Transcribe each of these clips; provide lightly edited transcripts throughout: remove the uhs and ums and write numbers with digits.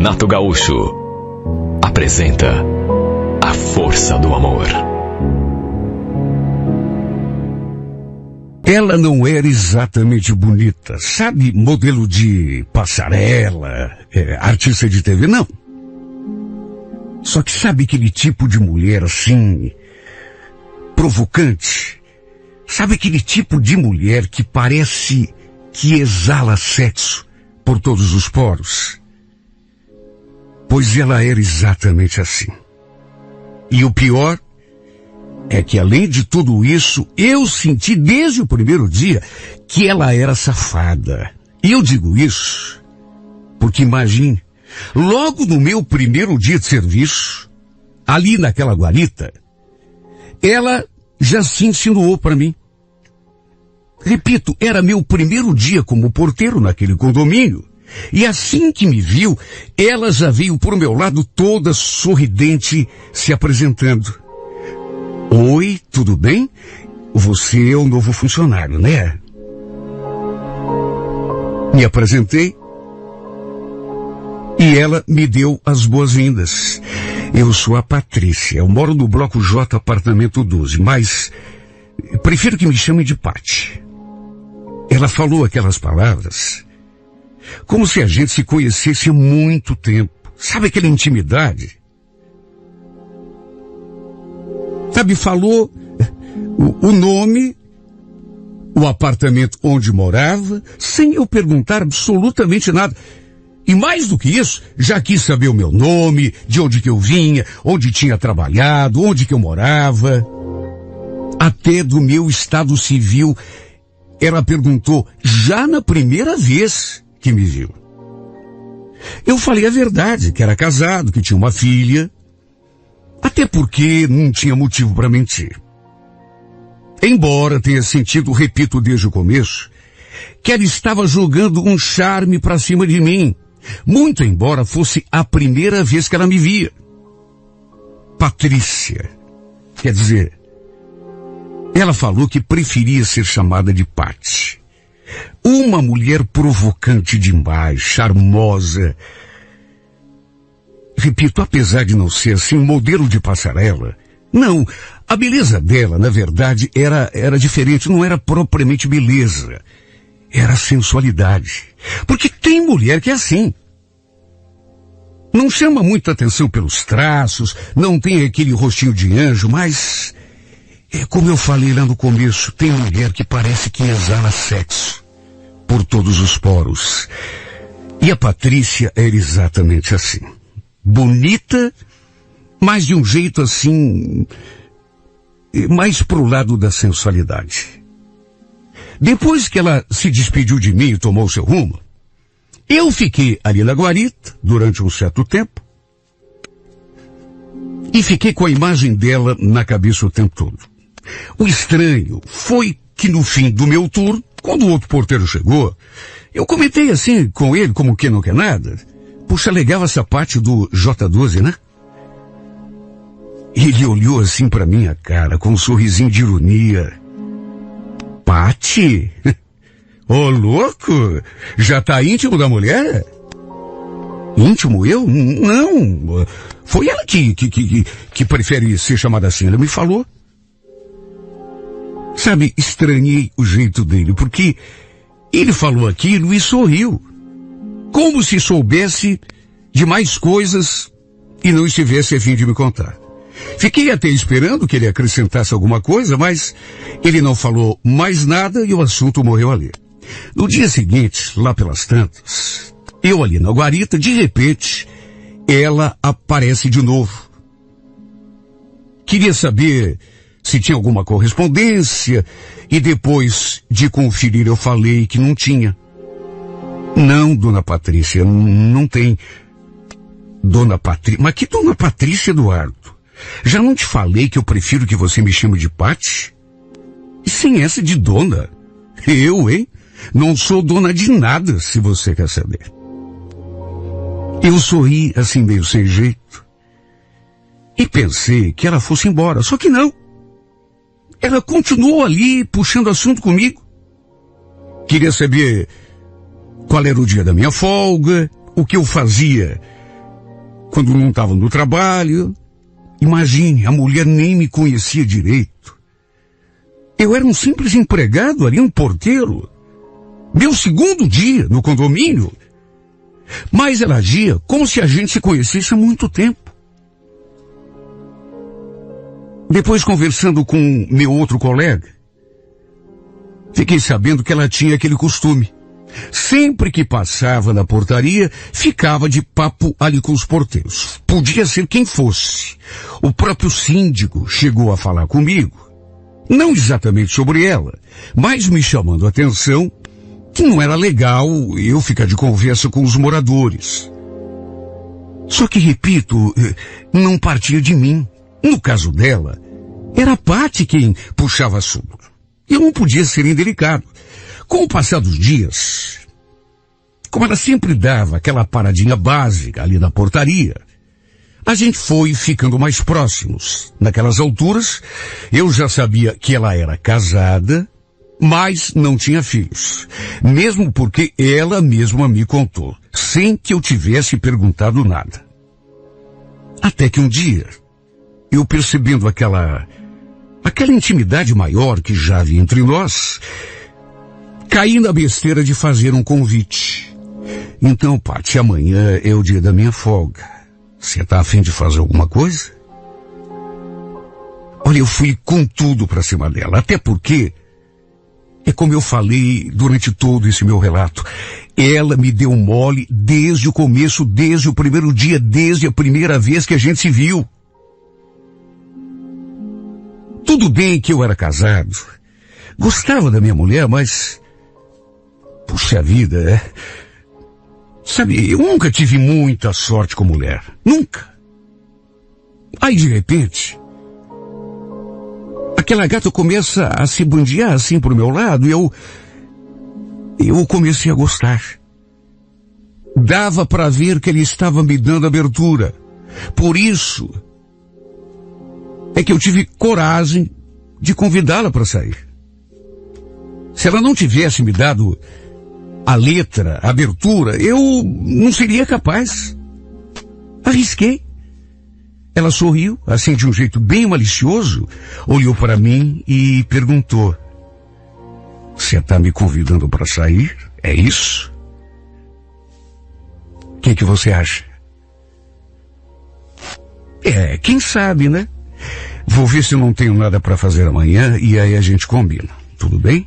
Renato Gaúcho apresenta A Força do Amor. Ela não era exatamente bonita, sabe, modelo de passarela, artista de TV, não. Só que sabe aquele tipo de mulher assim, provocante? Sabe aquele tipo de mulher que parece que exala sexo por todos os poros? Pois ela era exatamente assim. E o pior é que, além de tudo isso, eu senti desde o primeiro dia que ela era safada. E eu digo isso porque, imagine, logo no meu primeiro dia de serviço, ali naquela guarita, ela já se insinuou para mim. Repito, era meu primeiro dia como porteiro naquele condomínio. E assim que me viu, ela já veio por meu lado toda sorridente, se apresentando. Oi, tudo bem? Você é o novo funcionário, né? Me apresentei e ela me deu as boas-vindas. Eu sou a Patrícia, eu moro no Bloco J, apartamento 12, mas prefiro que me chamem de Pati. Ela falou aquelas palavras como se a gente se conhecesse há muito tempo. Sabe aquela intimidade? Sabe, falou o nome, o apartamento onde morava, sem eu perguntar absolutamente nada. E mais do que isso, já quis saber o meu nome, de onde que eu vinha, onde tinha trabalhado, onde que eu morava. Até do meu estado civil, ela perguntou já na primeira vez que me viu. Eu falei a verdade, que era casado, que tinha uma filha, até porque não tinha motivo para mentir. Embora tenha sentido, repito desde o começo, que ela estava jogando um charme para cima de mim, muito embora fosse a primeira vez que ela me via. Patrícia, quer dizer, ela falou que preferia ser chamada de Pati. Uma mulher provocante demais, charmosa. Repito, apesar de não ser assim um modelo de passarela, não, a beleza dela, na verdade, era diferente, não era propriamente beleza, era sensualidade. Porque tem mulher que é assim. Não chama muita atenção pelos traços, não tem aquele rostinho de anjo, mas, como eu falei lá no começo, tem mulher que parece que exala sexo por todos os poros. E a Patrícia era exatamente assim. Bonita, mas de um jeito assim, mais pro lado da sensualidade. Depois que ela se despediu de mim e tomou seu rumo, eu fiquei ali na guarita durante um certo tempo e fiquei com a imagem dela na cabeça o tempo todo. O estranho foi que no fim do meu turno, quando o outro porteiro chegou, eu comentei assim com ele, como que não quer nada. Puxa, legal essa parte do J12, né? Ele olhou assim pra minha cara, com um sorrisinho de ironia. Pati? Ô, louco! Já tá íntimo da mulher? Íntimo eu? Não. Foi ela que prefere ser chamada assim. Ela me falou. Sabe, estranhei o jeito dele, porque ele falou aquilo e sorriu. Como se soubesse de mais coisas e não estivesse a fim de me contar. Fiquei até esperando que ele acrescentasse alguma coisa, mas ele não falou mais nada e o assunto morreu ali. No dia seguinte, lá pelas tantas, eu ali na guarita, de repente, ela aparece de novo. Queria saber se tinha alguma correspondência e depois de conferir eu falei que não tinha. Não, dona Patrícia, não tem. Dona Patrícia, mas que dona Patrícia, Eduardo? Já não te falei que eu prefiro que você me chame de Pati? E sem essa de dona? Eu, hein? Não sou dona de nada, se você quer saber. Eu sorri assim meio sem jeito e pensei que ela fosse embora, só que não. Ela continuou ali puxando assunto comigo. Queria saber qual era o dia da minha folga, o que eu fazia quando não estava no trabalho. Imagine, a mulher nem me conhecia direito. Eu era um simples empregado ali, um porteiro. Meu segundo dia no condomínio. Mas ela agia como se a gente se conhecesse há muito tempo. Depois, conversando com meu outro colega, fiquei sabendo que ela tinha aquele costume. Sempre que passava na portaria, ficava de papo ali com os porteiros. Podia ser quem fosse. O próprio síndico chegou a falar comigo. Não exatamente sobre ela, mas me chamando a atenção que não era legal eu ficar de conversa com os moradores. Só que, repito, não partia de mim. No caso dela, era a Paty quem puxava assunto. Eu não podia ser indelicado. Com o passar dos dias, como ela sempre dava aquela paradinha básica ali na portaria, a gente foi ficando mais próximos. Naquelas alturas, eu já sabia que ela era casada, mas não tinha filhos. Mesmo porque ela mesma me contou, sem que eu tivesse perguntado nada. Até que um dia, eu percebendo aquela intimidade maior que já havia entre nós, caí na besteira de fazer um convite. Então, Paty, amanhã é o dia da minha folga. Você tá a fim de fazer alguma coisa? Olha, eu fui com tudo pra cima dela, até porque, é como eu falei durante todo esse meu relato, ela me deu mole desde o começo, desde o primeiro dia, desde a primeira vez que a gente se viu. Tudo bem que eu era casado, gostava da minha mulher, mas, puxa vida, sabe, eu nunca tive muita sorte com mulher. Nunca. Aí, de repente, aquela gata começa a se bandear assim pro meu lado e eu comecei a gostar. Dava para ver que ele estava me dando abertura. Por isso é que eu tive coragem de convidá-la para sair. Se ela não tivesse me dado a letra, a abertura, eu não seria capaz. Arrisquei. Ela sorriu, assim de um jeito bem malicioso, olhou para mim e perguntou: "Você está me convidando para sair? É isso? O que você acha?" Quem sabe, né? Vou ver se eu não tenho nada para fazer amanhã e aí a gente combina. Tudo bem?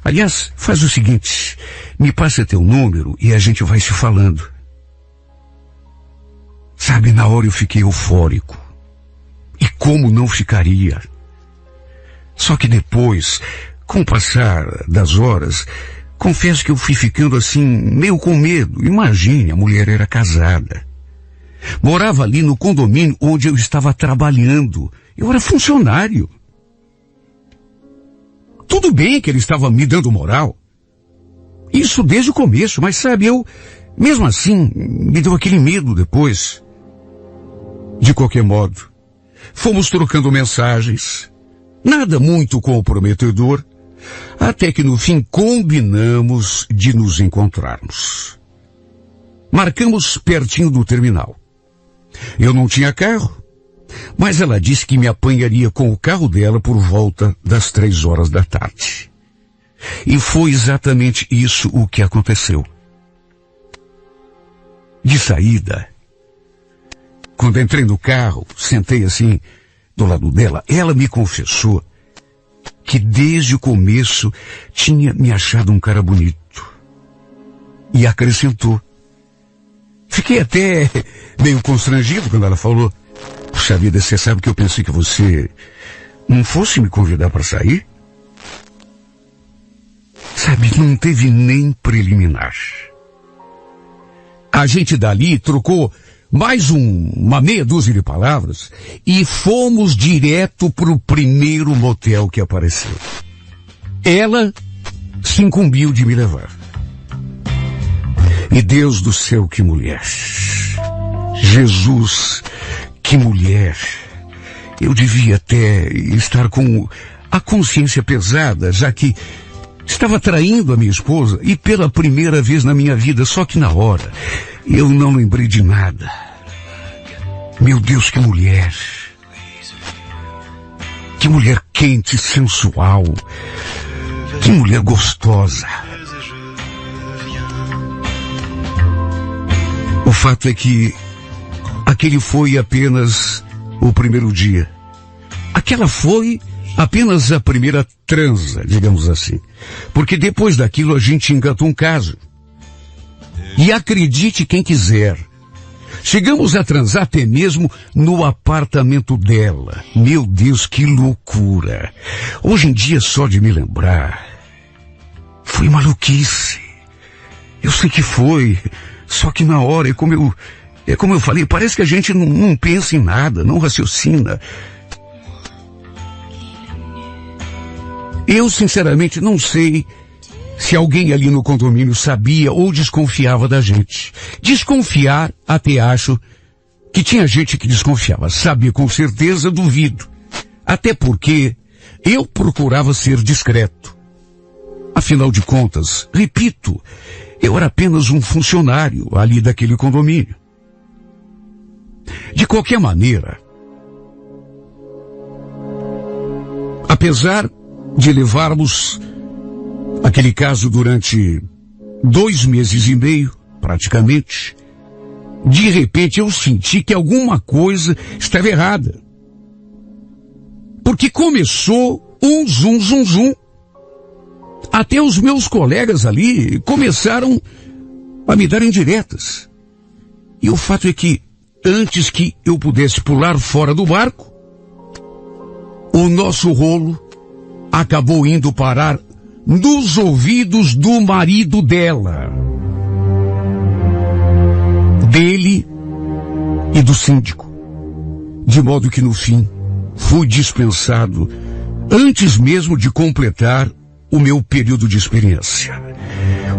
Aliás, faz o seguinte, me passa teu número e a gente vai se falando. Sabe, na hora eu fiquei eufórico. E como não ficaria? Só que depois, com o passar das horas, confesso que eu fui ficando assim, meio com medo. Imagine, a mulher era casada. Morava ali no condomínio onde eu estava trabalhando. Eu era funcionário. Tudo bem que ele estava me dando moral. Isso desde o começo, mas sabe, mesmo assim, me deu aquele medo depois. De qualquer modo, fomos trocando mensagens, nada muito comprometedor, até que no fim combinamos de nos encontrarmos. Marcamos pertinho do terminal. Eu não tinha carro, mas ela disse que me apanharia com o carro dela por volta das 3 da tarde. E foi exatamente isso o que aconteceu. De saída, quando entrei no carro, sentei assim do lado dela, ela me confessou que desde o começo tinha me achado um cara bonito. E acrescentou. Fiquei até meio constrangido quando ela falou: "Puxa vida, você sabe que eu pensei que você não fosse me convidar para sair?" Sabe, não teve nem preliminar. A gente dali trocou mais uma meia dúzia de palavras e fomos direto pro primeiro motel que apareceu. Ela se incumbiu de me levar. E Deus do céu, que mulher. Jesus, que mulher. Eu devia até estar com a consciência pesada, já que estava traindo a minha esposa e pela primeira vez na minha vida, só que na hora eu não lembrei de nada. Meu Deus, que mulher! Que mulher quente, sensual. Que mulher gostosa. O fato é que aquele foi apenas o primeiro dia. Aquela foi apenas a primeira transa, digamos assim. Porque depois daquilo a gente engatou um caso. E acredite quem quiser, chegamos a transar até mesmo no apartamento dela. Meu Deus, que loucura. Hoje em dia, só de me lembrar, foi maluquice. Eu sei que foi, só que na hora, é como eu falei, parece que a gente não pensa em nada, não raciocina. Eu, sinceramente, não sei se alguém ali no condomínio sabia ou desconfiava da gente. Desconfiar, até acho que tinha gente que desconfiava. Saber com certeza, duvido. Até porque eu procurava ser discreto. Afinal de contas, repito, eu era apenas um funcionário ali daquele condomínio. De qualquer maneira, apesar de levarmos aquele caso durante 2 meses e meio, praticamente, de repente eu senti que alguma coisa estava errada. Porque começou um zum, zum, zum. Até os meus colegas ali começaram a me dar indiretas. E o fato é que, antes que eu pudesse pular fora do barco, o nosso rolo acabou indo parar nos ouvidos do marido dela, dele e do síndico. De modo que no fim, fui dispensado antes mesmo de completar o meu período de experiência.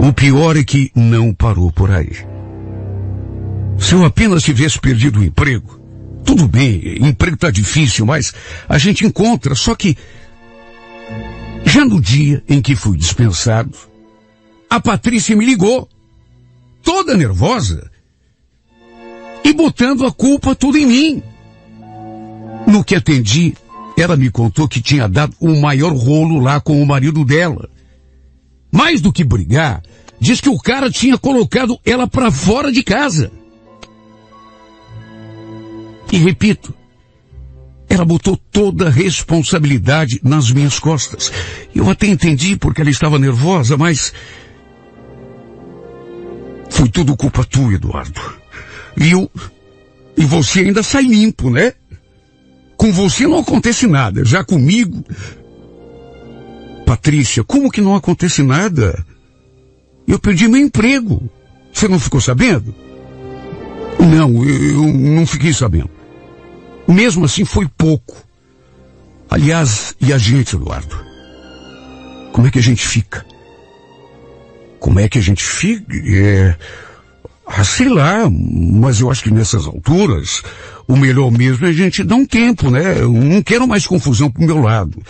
O pior é que não parou por aí. Se eu apenas tivesse perdido o emprego, tudo bem, emprego tá difícil, mas a gente encontra, só que já no dia em que fui dispensado, a Patrícia me ligou, toda nervosa, e botando a culpa tudo em mim. No que atendi, ela me contou que tinha dado o maior rolo lá com o marido dela. Mais do que brigar, diz que o cara tinha colocado ela pra fora de casa. E repito, ela botou toda a responsabilidade nas minhas costas. Eu até entendi porque ela estava nervosa, mas foi tudo culpa tua, Eduardo. E você ainda sai limpo, né? Com você não acontece nada, já comigo... Patrícia, como que não acontece nada? Eu perdi meu emprego. Você não ficou sabendo? Não, eu não fiquei sabendo. Mesmo assim foi pouco. Aliás, e a gente, Eduardo? Como é que a gente fica? Como é que a gente fica? Sei lá, mas eu acho que nessas alturas, o melhor mesmo é a gente dar um tempo, né? Eu não quero mais confusão pro meu lado.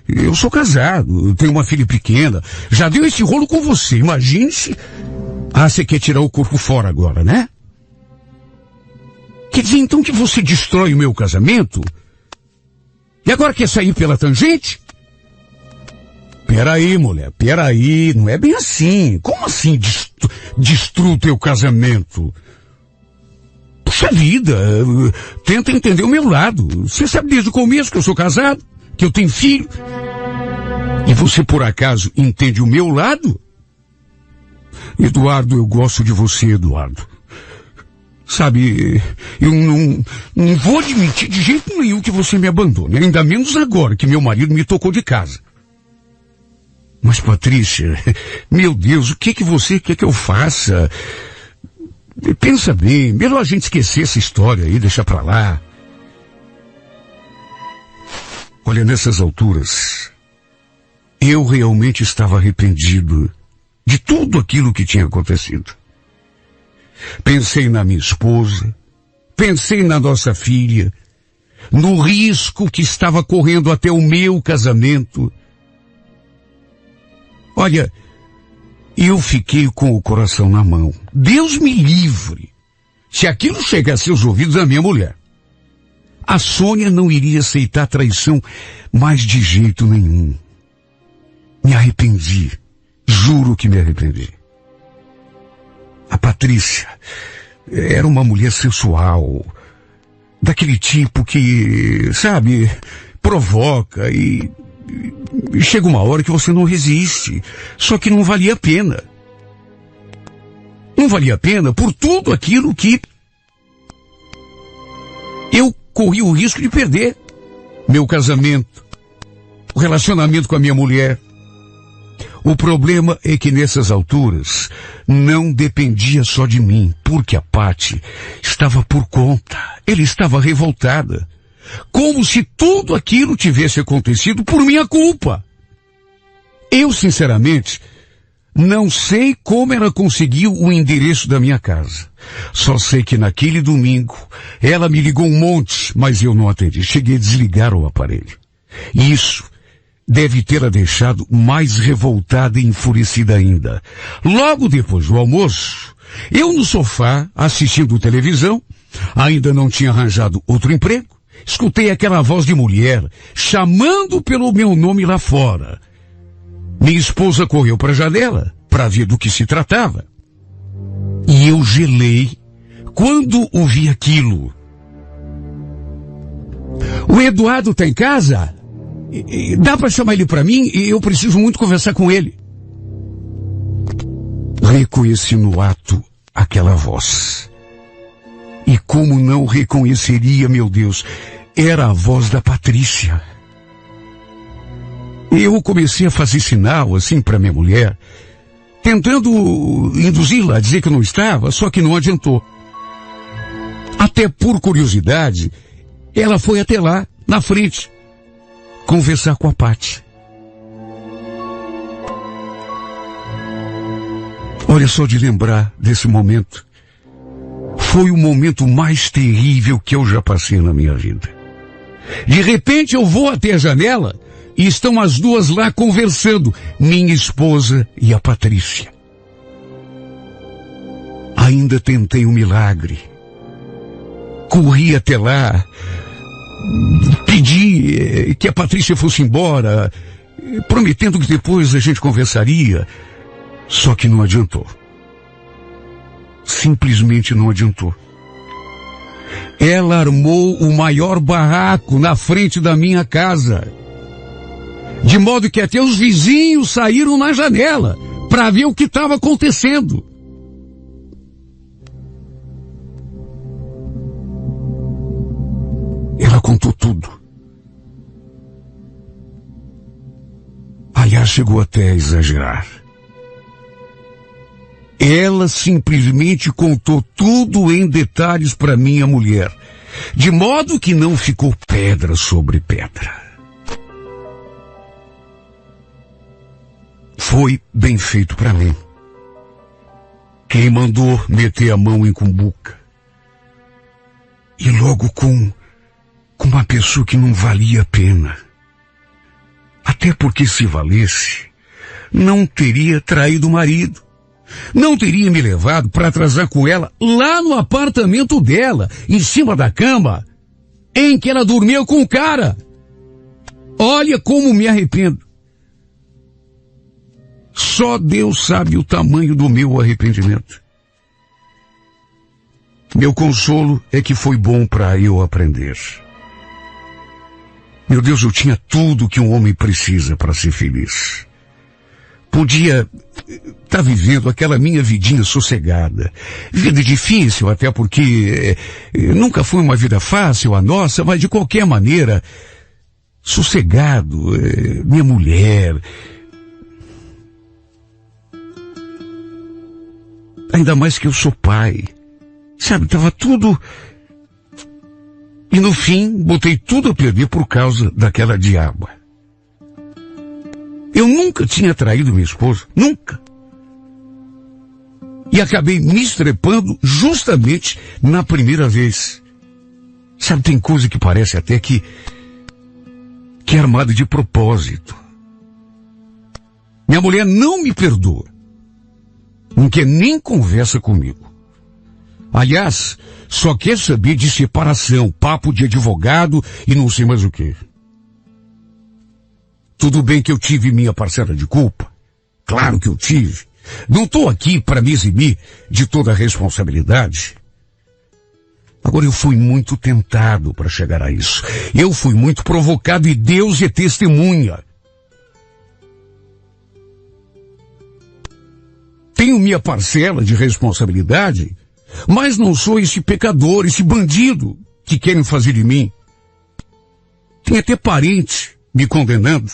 Eu sou casado, tenho uma filha pequena, já deu esse rolo com você, imagine se... você quer tirar o corpo fora agora, né? Quer dizer então que você destrói o meu casamento? E agora quer sair pela tangente? Peraí, mulher, peraí, não é bem assim. Como assim destrua o teu casamento? Puxa vida, tenta entender o meu lado. Você sabe desde o começo que eu sou casado, que eu tenho filho. E você por acaso entende o meu lado? Eduardo, eu gosto de você, Eduardo. Sabe, eu não vou admitir de jeito nenhum que você me abandone, ainda menos agora que meu marido me tocou de casa. Mas, Patrícia, meu Deus, o que você quer que eu faça? Pensa bem, melhor a gente esquecer essa história aí, deixar pra lá. Olha, nessas alturas, eu realmente estava arrependido de tudo aquilo que tinha acontecido. Pensei na minha esposa, pensei na nossa filha, no risco que estava correndo até o meu casamento. Olha, eu fiquei com o coração na mão. Deus me livre se aquilo chegasse aos ouvidos da minha mulher. A Sônia não iria aceitar traição mais de jeito nenhum. Me arrependi. Juro que me arrependi. A Patrícia era uma mulher sensual, daquele tipo que, sabe, provoca e chega uma hora que você não resiste. Só que não valia a pena. Não valia a pena por tudo aquilo que eu corri o risco de perder. Meu casamento, o relacionamento com a minha mulher. O problema é que nessas alturas não dependia só de mim, porque a Patty estava por conta. Ela estava revoltada. Como se tudo aquilo tivesse acontecido por minha culpa. Eu, sinceramente, não sei como ela conseguiu o endereço da minha casa. Só sei que naquele domingo ela me ligou um monte, mas eu não atendi. Cheguei a desligar o aparelho. Isso deve tê-la deixado mais revoltada e enfurecida ainda. Logo depois do almoço, eu no sofá, assistindo televisão, ainda não tinha arranjado outro emprego, escutei aquela voz de mulher chamando pelo meu nome lá fora. Minha esposa correu para a janela para ver do que se tratava. E eu gelei quando ouvi aquilo. O Eduardo está em casa? Dá para chamar ele para mim? Eu preciso muito conversar com ele. Reconheci no ato aquela voz. E como não reconheceria, meu Deus, era a voz da Patrícia. Eu comecei a fazer sinal assim para minha mulher, tentando induzi-la a dizer que não estava, só que não adiantou. Até por curiosidade, ela foi até lá, na frente, conversar com a Patty. Olha só, de lembrar desse momento. Foi o momento mais terrível que eu já passei na minha vida. De repente eu vou até a janela e estão as duas lá conversando, minha esposa e a Patrícia. Ainda tentei um milagre. Corri até lá, pedi que a Patrícia fosse embora, prometendo que depois a gente conversaria, só que não adiantou. Simplesmente não adiantou. Ela armou o maior barraco na frente da minha casa, de modo que até os vizinhos saíram na janela para ver o que estava acontecendo. Ela contou tudo. Aliás, chegou até a exagerar. Ela simplesmente contou tudo em detalhes para minha mulher, de modo que não ficou pedra sobre pedra. Foi bem feito para mim. Quem mandou meter a mão em cumbuca? E logo com uma pessoa que não valia a pena. Até porque se valesse, não teria traído o marido. Não teria me levado para atrasar com ela lá no apartamento dela, em cima da cama, em que ela dormiu com o cara. Olha como me arrependo. Só Deus sabe o tamanho do meu arrependimento. Meu consolo é que foi bom para eu aprender. Meu Deus, eu tinha tudo que um homem precisa para ser feliz. Podia estar vivendo aquela minha vidinha sossegada. Vida difícil, até porque nunca foi uma vida fácil a nossa, mas de qualquer maneira, sossegado, minha mulher. Ainda mais que eu sou pai. Sabe, estava tudo... E no fim, botei tudo a perder por causa daquela diaba. Eu nunca tinha traído minha esposa, nunca. E acabei me estrepando justamente na primeira vez. Sabe, tem coisa que parece até que é armada de propósito. Minha mulher não me perdoa. Não quer nem conversa comigo. Aliás, só quer saber de separação, papo de advogado e não sei mais o quê. Tudo bem que eu tive minha parcela de culpa. Claro que eu tive. Não estou aqui para me eximir de toda a responsabilidade. Agora, eu fui muito tentado para chegar a isso. Eu fui muito provocado e Deus é testemunha. Tenho minha parcela de responsabilidade, mas não sou esse pecador, esse bandido que querem fazer de mim. Tem até parente me condenando.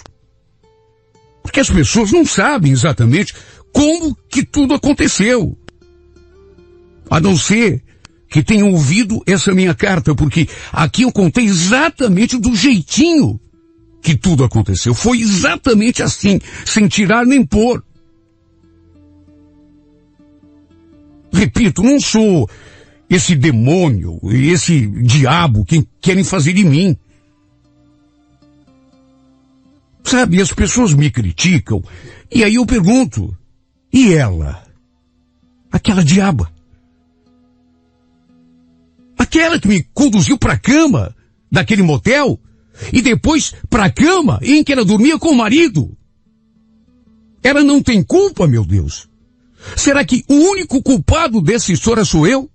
Porque as pessoas não sabem exatamente como que tudo aconteceu. A não ser que tenham ouvido essa minha carta, porque aqui eu contei exatamente do jeitinho que tudo aconteceu. Foi exatamente assim, sem tirar nem pôr. Repito, não sou esse demônio, esse diabo que querem fazer de mim. Sabe, as pessoas me criticam, e aí eu pergunto, e ela? Aquela diaba? Aquela que me conduziu para a cama daquele motel, e depois para a cama em que ela dormia com o marido? Ela não tem culpa, meu Deus? Será que o único culpado dessa história sou eu?